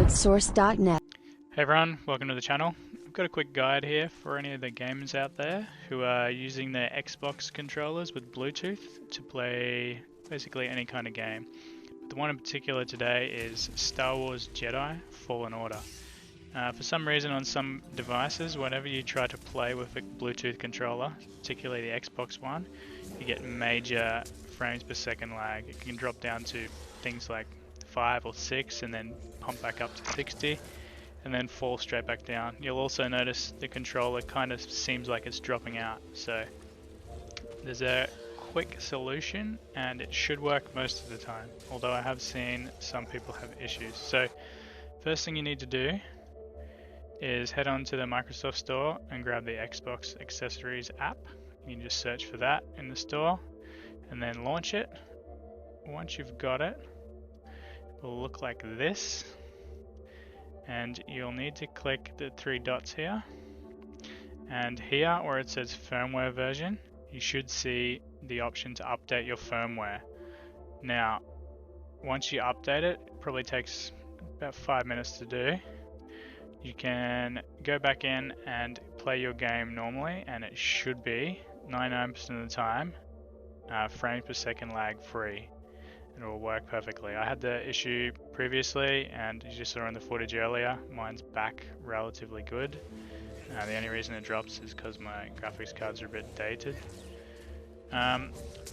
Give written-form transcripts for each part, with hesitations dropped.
DownloadSource.net. Hey everyone, welcome to the channel. I've got a quick guide here for any of the gamers out there who are using their Xbox controllers with Bluetooth to play basically any kind of game. The one in particular today is Star Wars Jedi Fallen Order. For some reason on some devices, whenever you try to play with a Bluetooth controller, particularly the Xbox One, you get major frames per second lag. It can drop down to things like 5 or 6 and then pump back up to 60 and then fall straight back down. You'll also notice the controller kind of seems like it's dropping out. So there's a quick solution and it should work most of the time, although I have seen some people have issues. So first thing you need to do is head on to the Microsoft Store and grab the Xbox Accessories app. You can just search for that in the store and then launch it. Once you've got it, it will look like this, and you'll need to click the 3 dots here, and here where it says firmware version, you should see the option to update your firmware. Now once you update it, it probably takes about 5 minutes to do. You can go back in and play your game normally, and it should be 99% of the time frames per second lag free. It will work perfectly. I had the issue previously, and you just saw in the footage earlier, mine's back relatively good. The only reason it drops is because my graphics cards are a bit dated.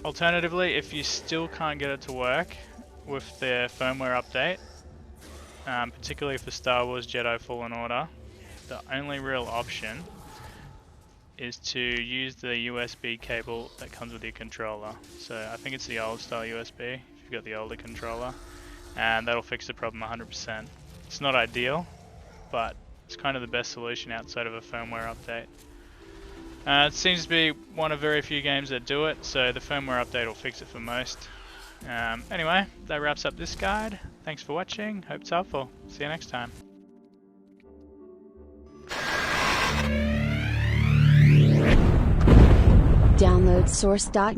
Alternatively, if you still can't get it to work with the firmware update, particularly for Star Wars Jedi Fallen Order, the only real option is to use the USB cable that comes with your controller. So I think it's the old style USB, if you've got the older controller, and that'll fix the problem 100%. It's not ideal, but it's kind of the best solution outside of a firmware update. It seems to be one of very few games that do it, so the firmware update will fix it for most. Anyway, that wraps up this guide. Thanks for watching, hope it's helpful. See you next time. DownloadSource.net.